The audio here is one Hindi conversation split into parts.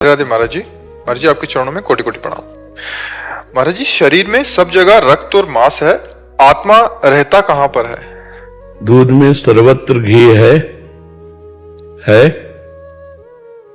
राधे महाराज जी आपके चरणों में कोटि कोटि प्रणाम। महाराज जी, शरीर में सब जगह रक्त और मांस है, आत्मा रहता कहां पर है? दूध में सर्वत्र घी है।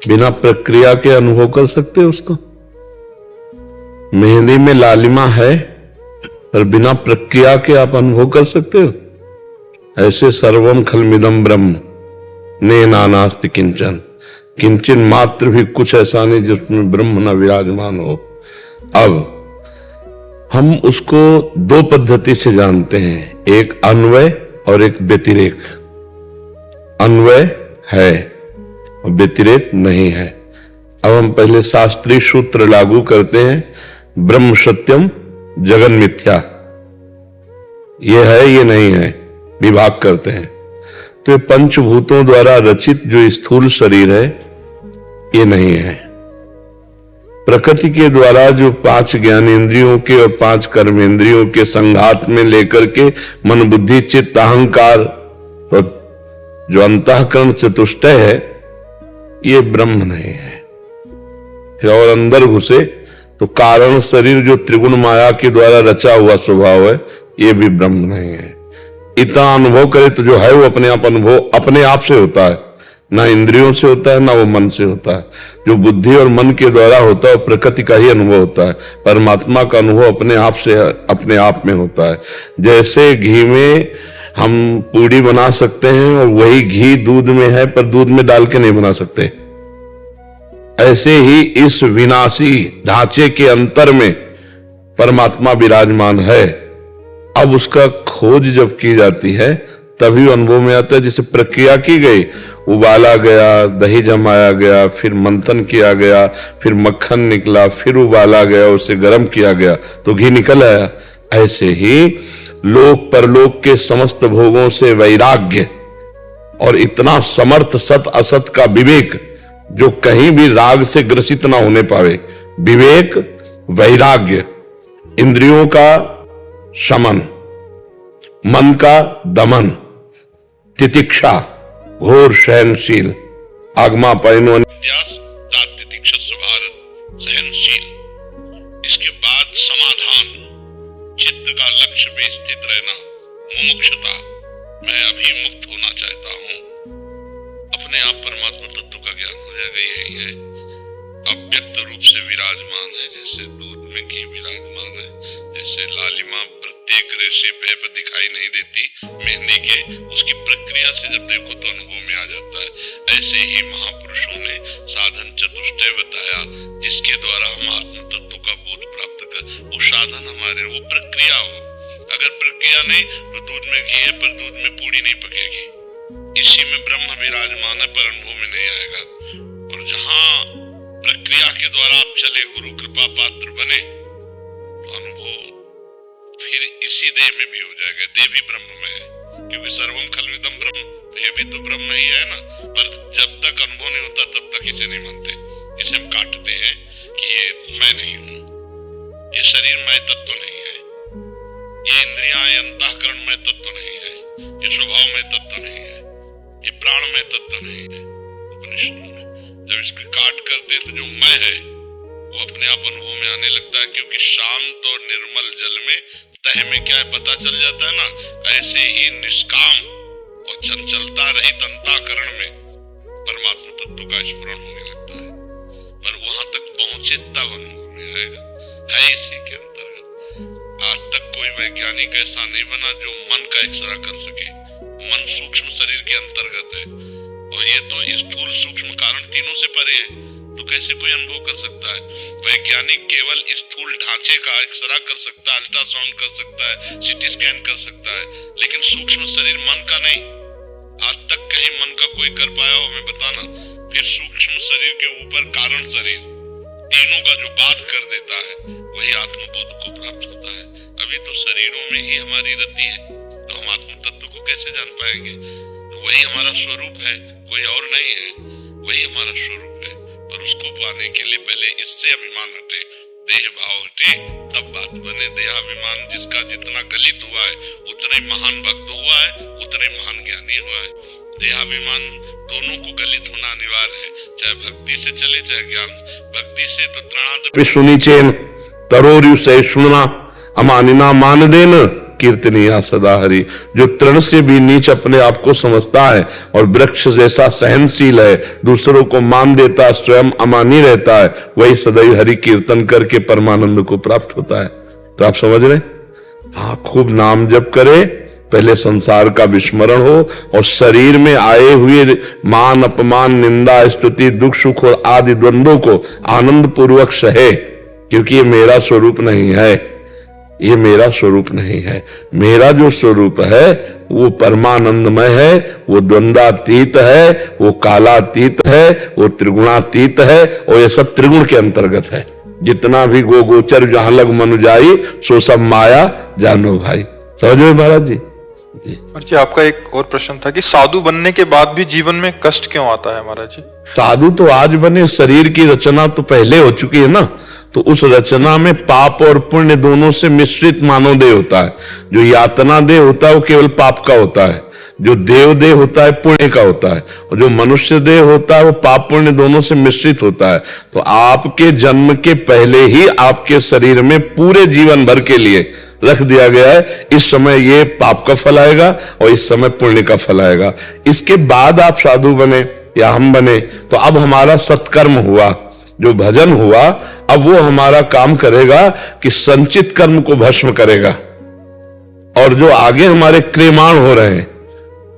बिना प्रक्रिया के अनुभव कर सकते हो उसको। मेहंदी में लालिमा है, पर बिना प्रक्रिया के आप अनुभव कर सकते हो? ऐसे सर्वम खलमिदम ब्रह्म ने नानास्ति किंचन, किंचन मात्र भी कुछ ऐसा नहीं जिसमें ब्रह्म न विराजमान हो। अब हम उसको दो पद्धति से जानते हैं, एक अन्वय और एक व्यतिरेक। अन्वय है और व्यतिरेक नहीं है। अब हम पहले शास्त्रीय सूत्र लागू करते हैं, ब्रह्म सत्यम जगन मिथ्या, ये है ये नहीं है, विभाग करते हैं। तो ये पंचभूतों द्वारा रचित जो स्थूल शरीर है ये नहीं है। प्रकृति के द्वारा जो 5 ज्ञानेंद्रियों के और 5 कर्मेंद्रियों के संघात में लेकर के मन बुद्धि चित्त अहंकार और जो अंतःकरण चतुष्टय है, ये ब्रह्म नहीं है। और अंदर घुसे तो कारण शरीर जो त्रिगुण माया के द्वारा रचा हुआ स्वभाव है, ये भी ब्रह्म नहीं है। इतना अनुभव करे तो जो है वो अपने आप अनुभव अपने आप से होता है, ना इंद्रियों से होता है ना वो मन से होता है। जो बुद्धि और मन के द्वारा होता है वो प्रकृति का ही अनुभव होता है। परमात्मा का अनुभव अपने आप से अपने आप में होता है। जैसे घी में हम पूड़ी बना सकते हैं और वही घी दूध में है, पर दूध में डाल के नहीं बना सकते, ऐसे ही इस विनाशी ढांचे के अंतर में परमात्मा विराजमान है। अब उसका खोज जब की जाती है तभी अनुभव में आता है। जैसे प्रक्रिया की गई, उबाला गया, दही जमाया गया, फिर मंथन किया गया, फिर मक्खन निकला, फिर उबाला गया, उसे गर्म किया गया तो घी निकल आया। ऐसे ही लोक परलोक के समस्त भोगों से वैराग्य और इतना समर्थ सत असत का विवेक जो कहीं भी राग से ग्रसित ना होने पावे, विवेक वैराग्य, इंद्रियों का शमन, मन का दमन, तितिक्षा घोर सहनशील, आगमा पैनो सहनशील, इसके बाद समाधान, चित्त का लक्ष्य पे स्थित रहना, मुमुक्षुता, मैं अभी मुक्त होना चाहता हूं, अपने आप परमात्मा तत्व का ज्ञान हो जाएगा। यही है अव्यक्त रूप से विराजमान है, जैसे दूध में घी विराजमान है, जैसे लालिमा प्रत्येक रेशे पे दिखाई नहीं देती मेहंदी के, उसकी प्रक्रिया से जब देखो तो अनुभव में आ जाता है। ऐसे ही महापुरुषों ने साधन चतुष्टय बताया, जिसके द्वारा हम आत्म तत्व का बोध प्राप्त कर, वो साधन हमारे, वो प्रक्रिया हो। अगर प्रक्रिया नहीं तो दूध में घी है पर दूध में पूड़ी नहीं पकेगी। इसी में ब्रह्म विराजमान है पर अनुभव में नहीं आएगा। और जहां प्रक्रिया के द्वारा आप चले, गुरु कृपा पात्र बने, तो अनुभव फिर इसी देह में भी हो जाएगा। देह भी ब्रह्म में है, क्योंकि सर्वम खलविदम ब्रह्म, तो ये भी तो ब्रह्म ही है ना। पर जब तक अनुभव नहीं होता तब तक इसे नहीं मानते, इसे हम काटते हैं कि ये मैं नहीं हूं, ये शरीर मैं तत्व नहीं है, ये इंद्रियां अंतःकरण में तत्व नहीं है, ये स्वभाव में तत्व नहीं है, ये प्राण में तत्व नहीं है। उपनिषदों में जब इसको काट करते तो जो मैं है वो अपने आप अनुभव में आने लगता है, क्योंकि शांत और निर्मल जल में तह में क्या है पता चल जाता है ना। ऐसे ही निष्काम और चंचलता रहित अंतःकरण में परमात्मा तत्व का स्फुरण होने लगता है। पर वहां तक पहुंचे तब अनुभव में आएगा, है इसी के अंतर्गत। आज तक कोई वैज्ञानिक ऐसा नहीं बना जो मन का एक्सरा कर सके। मन सूक्ष्म शरीर के अंतर्गत है और ये तो स्थूल सूक्ष्म कारण तीनों से परे है, तो कैसे कोई अनुभव कर सकता है? वैज्ञानिक केवल स्थूल ढांचे का एक्सरा कर सकता है, अल्ट्रासाउंड कर सकता है, सीटी स्कैन कर सकता है, लेकिन सूक्ष्म शरीर मन का नहीं। आज तक कहीं मन का कोई कर पाया हो हमें बताना। फिर सूक्ष्म शरीर के ऊपर कारण शरीर, तीनों का जो बाध कर देता है, वही आत्मबोध को प्राप्त होता है। अभी तो शरीरों में ही हमारी रति है, तो हम आत्म तत्व को कैसे जान पाएंगे? वही हमारा स्वरूप है, कोई और नहीं है, वही हमारा स्वरूप है। पर उसको पाने के लिए पहले इससे अभिमान हटे, देह भाव हटे तब बात बने। देहाभिमान जिसका जितना गलित हुआ है उतना ही महान भक्त हुआ है, उतना ही महान ज्ञानी हुआ है। देहाभिमान दोनों को गलित होना अनिवार्य है, चाहे भक्ति से चले चाहे ज्ञान से। भक्ति से तो त्रणाद सुनी चेन तरोरु से सुनना अमानिना मान देन कीर्तनिया सदा हरि। जो तृण से भी नीच अपने आप को समझता है और वृक्ष जैसा सहनशील है, दूसरों को मान देता, स्वयं अमानी रहता है, वही सदैव हरि कीर्तन करके परमानंद को प्राप्त होता है। तो आप समझ रहे? हाँ, खूब नाम जप करे, पहले संसार का विस्मरण हो और शरीर में आए हुए मान अपमान निंदा स्तुति दुख सुख और आदि द्वंद्वों को आनंद पूर्वक सहे, क्योंकि ये मेरा स्वरूप नहीं है, ये मेरा स्वरूप नहीं है। मेरा जो स्वरूप है वो परमानंदमय है, वो द्वंद्वातीत है, वो कालातीत है, वो त्रिगुणातीत है और ये सब त्रिगुण के अंतर्गत है। जितना भी गो गोचर जहां लग मनु जाई सो सब माया जानो भाई। समझ रहे महाराज जी? जी, आपका एक और प्रश्न था कि साधु बनने के बाद भी जीवन में कष्ट क्यों आता है महाराज जी? साधु तो आज बने, शरीर की रचना तो पहले हो चुकी है ना, तो उस रचना में पाप और पुण्य दोनों से मिश्रित मानव देह होता है। जो यातना देह होता है वो केवल पाप का होता है, जो देव देह होता है पुण्य का होता है, और जो मनुष्य देह होता है वो पाप पुण्य दोनों से मिश्रित होता है। तो आपके जन्म के पहले ही आपके शरीर में पूरे जीवन भर के लिए रख दिया गया है, इस समय ये पाप का फल आएगा और इस समय पुण्य का फल आएगा। इसके बाद आप साधु बने या हम बने तो अब हमारा सत्कर्म हुआ, जो भजन हुआ, अब वो हमारा काम करेगा कि संचित कर्म को भस्म करेगा और जो आगे हमारे क्रियमाण हो रहे हैं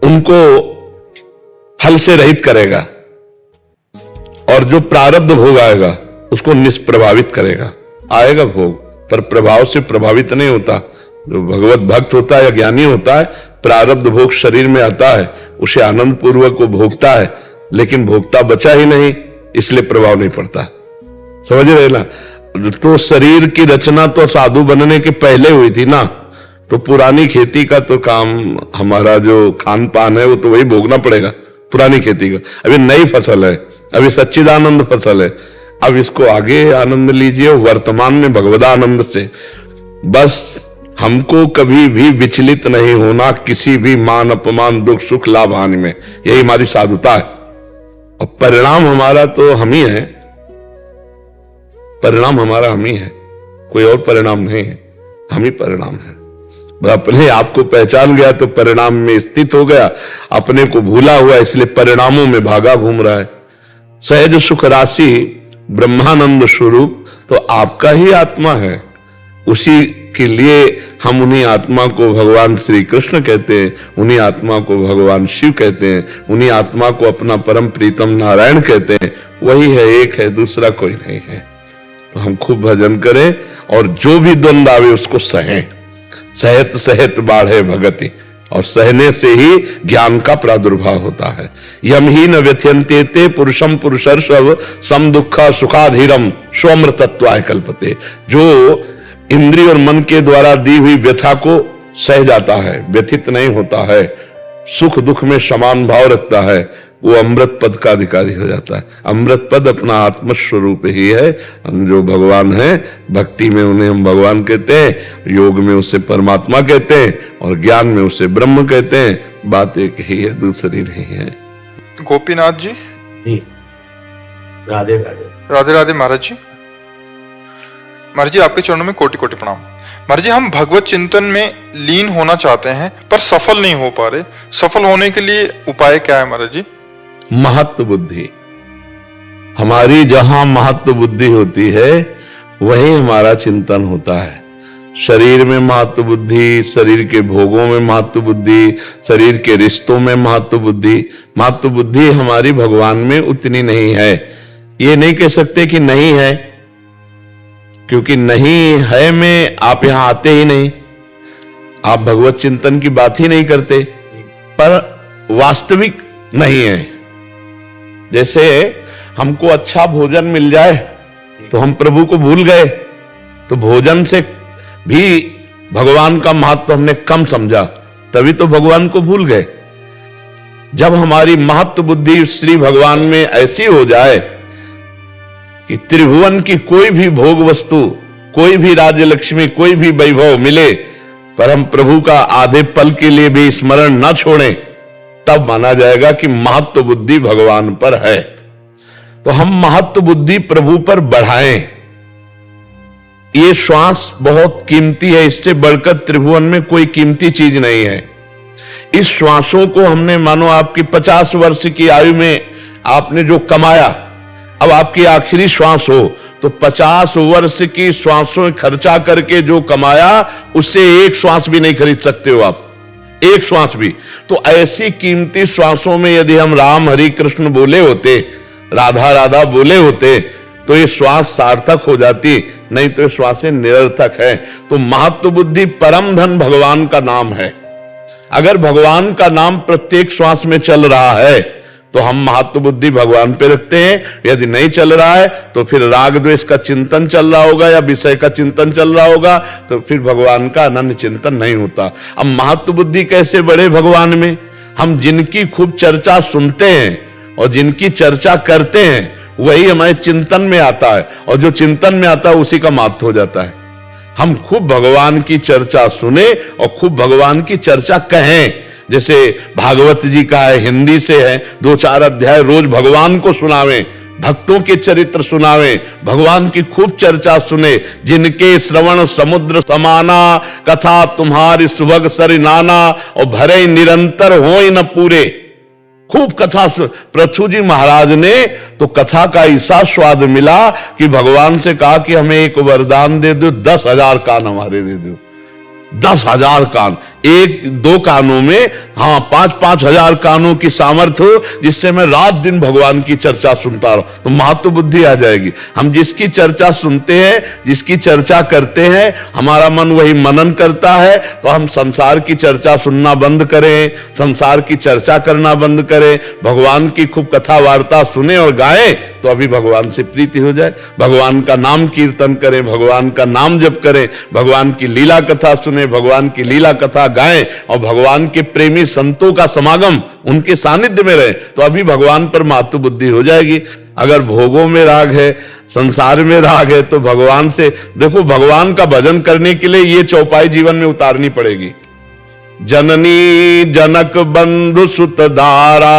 उनको फल से रहित करेगा और जो प्रारब्ध भोग आएगा उसको निष्प्रभावित करेगा। आएगा भोग पर प्रभाव से प्रभावित नहीं होता। जो भगवत भक्त होता है या ज्ञानी होता है, प्रारब्ध भोग शरीर में आता है, उसे आनंद पूर्वक वो भोगता है, लेकिन भोगता बचा ही नहीं, इसलिए प्रभाव नहीं पड़ता। समझ रहे ना? तो शरीर की रचना तो साधु बनने के पहले हुई थी ना, तो पुरानी खेती का तो काम, हमारा जो खान पान है वो तो वही भोगना पड़ेगा, पुरानी खेती का। अभी नई फसल है, अभी सच्चिदानंद फसल है, अब इसको आगे आनंद लीजिए वर्तमान में भगवदानंद से। बस हमको कभी भी विचलित नहीं होना किसी भी मान अपमान दुख सुख लाभ हानि में, यही हमारी साधुता है। और परिणाम हमारा तो हम ही है, परिणाम हमारा हम ही है, कोई और परिणाम नहीं है, हम ही परिणाम है। अपने आप को पहचान गया तो परिणाम में स्थित हो गया, अपने को भूला हुआ इसलिए परिणामों में भागा घूम रहा है। सहज सुख राशि ब्रह्मानंद स्वरूप तो आपका ही आत्मा है, उसी के लिए हम उन्हीं आत्मा को भगवान श्री कृष्ण कहते हैं, उन्हीं आत्मा को भगवान शिव कहते हैं, उन्हीं आत्मा को अपना परम प्रीतम नारायण कहते हैं। वही है, एक है, दूसरा कोई नहीं है। तो हम खूब भजन करें और जो भी द्वंद्व आवे उसको सहें। सहत सहत बाढ़े भगति, और सहने से ही ज्ञान का प्रादुर्भाव होता है। यम ही न व्यथ्यन्ते ते पुरुषम पुरुषर्षव सम दुखा सुखाधीरम स्वमृतत्वाय कल्पते। जो इंद्रिय और मन के द्वारा दी हुई व्यथा को सह जाता है, व्यथित नहीं होता है, सुख दुख में समान भाव रखता है, वो अमृत पद का अधिकारी हो जाता है। अमृत पद अपना आत्मस्वरूप ही है, जो भगवान है। भक्ति में उन्हें हम भगवान कहते हैं, योग में उसे परमात्मा कहते हैं और ज्ञान में उसे ब्रह्म कहते हैं। बात एक ही है, दूसरी नहीं है। गोपीनाथ जी, राधे राधे। राधे राधे महाराज जी। महाराज जी, आपके चरणों में कोटि कोटि प्रणाम। महाराज जी, हम भगवत चिंतन में लीन होना चाहते हैं पर सफल नहीं हो पा रहे, सफल होने के लिए उपाय क्या है महाराज जी? महत्व बुद्धि। हमारी जहां महत्व बुद्धि होती है वहीं हमारा चिंतन होता है। शरीर में महत्व बुद्धि, शरीर के भोगों में महत्व बुद्धि, शरीर के रिश्तों में महत्व बुद्धि। महत्व बुद्धि हमारी भगवान में उतनी नहीं है। ये नहीं कह सकते कि नहीं है, क्योंकि नहीं है में आप यहां आते ही नहीं, आप भगवत चिंतन की बात ही नहीं करते, पर वास्तविक नहीं है। जैसे हमको अच्छा भोजन मिल जाए तो हम प्रभु को भूल गए, तो भोजन से भी भगवान का महत्व हमने कम समझा, तभी तो भगवान को भूल गए। जब हमारी महत्व बुद्धि श्री भगवान में ऐसी हो जाए कि त्रिभुवन की कोई भी भोग वस्तु, कोई भी राज्य लक्ष्मी, कोई भी वैभव मिले, पर हम प्रभु का आधे पल के लिए भी स्मरण न छोड़ें, तब माना जाएगा कि महत्व बुद्धि भगवान पर है। तो हम महत्व बुद्धि प्रभु पर बढ़ाएं। ये श्वास बहुत कीमती है, इससे बढ़कर त्रिभुवन में कोई कीमती चीज नहीं है। इस श्वासों को हमने, मानो आपकी 50 वर्ष की आयु में आपने जो कमाया, अब आपकी आखिरी श्वास हो, तो 50 वर्ष की श्वासों खर्चा करके जो कमाया, उससे एक श्वास भी नहीं खरीद सकते हो आप, एक श्वास भी। तो ऐसी कीमती श्वासों में यदि हम राम हरि कृष्ण बोले होते, राधा राधा बोले होते, तो ये श्वास सार्थक हो जाती, नहीं तो ये श्वासें निरर्थक है। तो महत्व बुद्धि परम धन भगवान का नाम है। अगर भगवान का नाम प्रत्येक श्वास में चल रहा है तो हम महत्व बुद्धि भगवान पे रखते हैं। यदि नहीं चल रहा है तो फिर राग द्वेष का चिंतन चल रहा होगा या विषय का चिंतन चल रहा होगा, तो फिर भगवान का अनन्य चिंतन नहीं होता। अब महत्व बुद्धि कैसे बढ़े भगवान में? हम जिनकी खूब चर्चा सुनते हैं और जिनकी चर्चा करते हैं, वही हमारे चिंतन में आता है, और जो चिंतन में आता है उसी का महत्व हो जाता है। हम खूब भगवान की चर्चा सुने और खूब भगवान की चर्चा कहें। जैसे भागवत जी का है, हिंदी से है, 2-4 अध्याय रोज भगवान को सुनावें, भक्तों के चरित्र सुनावें, भगवान की खूब चर्चा सुने। जिनके श्रवण समुद्र समाना, कथा तुम्हारी सुभग सरि नाना, और भरे निरंतर होई न पूरे। खूब कथा पृथु जी महाराज ने तो कथा का ऐसा स्वाद मिला कि भगवान से कहा कि हमें एक वरदान दे दो, 10,000 कान हमारे दे दो। 10,000 कान, 1-2 कानों में, हाँ 5-5 हजार कानों की सामर्थ्य हो, जिससे मैं रात दिन भगवान की चर्चा सुनता रहूं, तो महत्व बुद्धि आ जाएगी। हम जिसकी चर्चा सुनते हैं, जिसकी चर्चा करते हैं, हमारा मन वही मनन करता है। तो हम संसार की चर्चा सुनना बंद करें, संसार की चर्चा करना बंद करें, भगवान की खूब कथा वार्ता सुने और गाएं, तो अभी भगवान से प्रीति हो जाए। भगवान का नाम कीर्तन करें, भगवान का नाम जप करें, भगवान की लीला कथा सुने, भगवान की लीला कथा गाएं, और भगवान के प्रेमी संतों का समागम, उनके सानिध्य में रहे, तो अभी भगवान पर महत्व बुद्धि हो जाएगी। अगर भोगों में राग है, संसार में राग है, तो भगवान से देखो, भगवान का भजन करने के लिए ये चौपाई जीवन में उतारनी पड़ेगी। जननी जनक बंधु सुत दारा,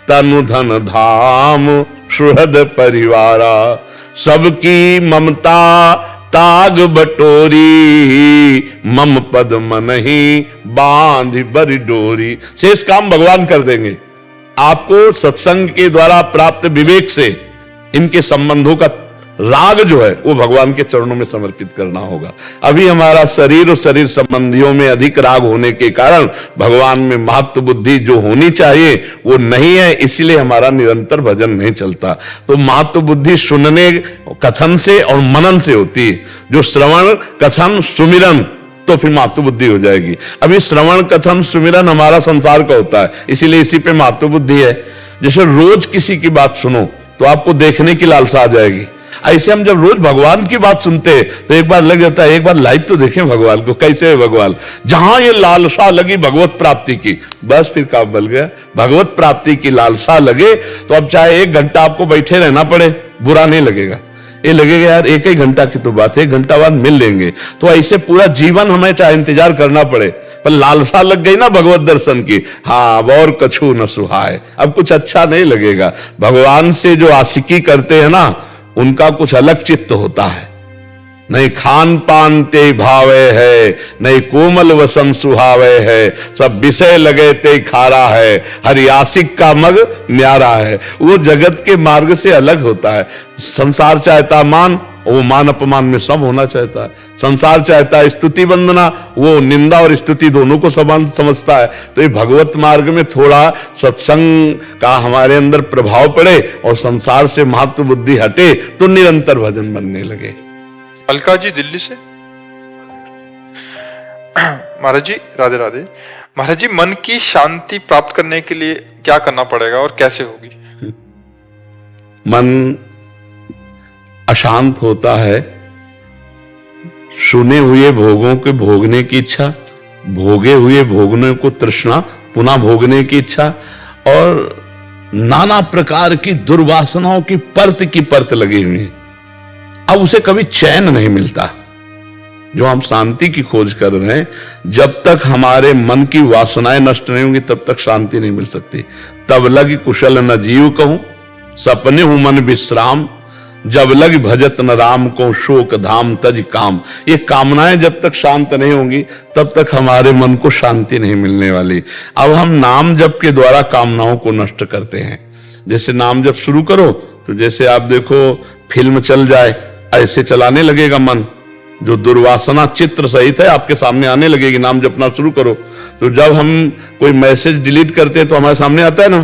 तनु धन धाम सुहृद परिवारा, सबकी ममता ताग बटोरी, मम पद मनहि बांध बरि डोरी। शेष काम भगवान कर देंगे। आपको सत्संग के द्वारा प्राप्त विवेक से इनके संबंधों का राग जो है वो भगवान के चरणों में समर्पित करना होगा। अभी हमारा शरीर और शरीर संबंधियों में अधिक राग होने के कारण भगवान में महत्व बुद्धि जो होनी चाहिए वो नहीं है, इसलिए हमारा निरंतर भजन नहीं चलता। तो महत्व बुद्धि सुनने कथन से और मनन से होती है। जो श्रवण कथन सुमिरन, तो फिर महत्व बुद्धि हो जाएगी। अभी श्रवण कथन सुमिरन हमारा संसार का होता है, इसीलिए इसी पे महत्व बुद्धि है। जैसे रोज किसी की बात सुनो तो आपको देखने की लालसा आ जाएगी। ऐसे हम जब रोज भगवान की बात सुनते हैं तो एक बार लग जाता है, एक बार लाइव तो देखें भगवान को, कैसे है भगवान। जहां ये लालसा लगी भगवत प्राप्ति की, बस फिर काम बल गया। भगवत प्राप्ति की लालसा लगे तो अब चाहे 1 घंटा आपको बैठे रहना पड़े, बुरा नहीं लगेगा। ये लगेगा यार 1 ही घंटा की तो बात है, 1 घंटा बाद मिल लेंगे। तो ऐसे पूरा जीवन हमें चाहे इंतजार करना पड़े, पर लालसा लग गई ना भगवत दर्शन की, हाँ अब और कछु न सुहाए, अब कुछ अच्छा नहीं लगेगा। भगवान से जो आशिकी करते हैं ना, उनका कुछ अलग चित्त होता है। नहीं खान पान ते भावे है, नहीं कोमल वसम सुहावे है, सब विषय लगे ते खारा है, हरि आशिक का मग न्यारा है। वो जगत के मार्ग से अलग होता है। संसार चाहता मान, वो मान अपमान में सब होना चाहता है। संसार चाहता है स्तुति वंदना, वो निंदा और स्तुति दोनों को समान समझता है। तो ये भगवत मार्ग में थोड़ा सत्संग का हमारे अंदर प्रभाव पड़े और संसार से महत्व बुद्धि हटे तो निरंतर भजन बनने लगे। अलका जी दिल्ली से। महाराज जी राधे राधे। महाराज जी, मन की शांति प्राप्त करने के लिए क्या करना पड़ेगा और कैसे होगी? मन अशांत होता है, सुने हुए भोगों के भोगने की इच्छा, भोगे हुए भोगने को तृष्णा, पुनः भोगने की इच्छा, और नाना प्रकार की दुर्वासनाओं की परत लगी हुई है। अब उसे कभी चैन नहीं मिलता। जो हम शांति की खोज कर रहे हैं, जब तक हमारे मन की वासनाएं नष्ट नहीं होंगी तब तक शांति नहीं मिल सकती। तब लग कुशल न जीव कहूं, सपने हूं मन विश्राम, जब लग भजत न राम को शोक धाम तज काम। ये कामनाएं जब तक शांत नहीं होंगी तब तक हमारे मन को शांति नहीं मिलने वाली। अब हम नाम जप के द्वारा कामनाओं को नष्ट करते हैं। जैसे नाम जप शुरू करो तो जैसे आप देखो फिल्म चल जाए ऐसे चलाने लगेगा मन। जो दुर्वासना चित्र सहित है आपके सामने आने लगेगी। नाम जपना शुरू करो तो जब हम कोई मैसेज डिलीट करते हैं तो हमारे सामने आता है ना,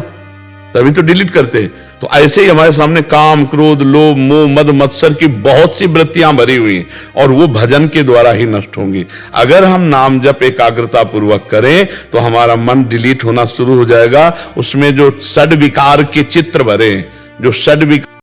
तभी तो डिलीट करते हैं। तो ऐसे ही हमारे सामने काम, क्रोध, लोभ, मोह, मद, मत्सर की बहुत सी वृत्तियां भरी हुई हैं और वो भजन के द्वारा ही नष्ट होंगी। अगर हम नाम जप एकाग्रता पूर्वक करें तो हमारा मन डिलीट होना शुरू हो जाएगा। उसमें जो षड विकार के चित्र भरे, जो षड विकार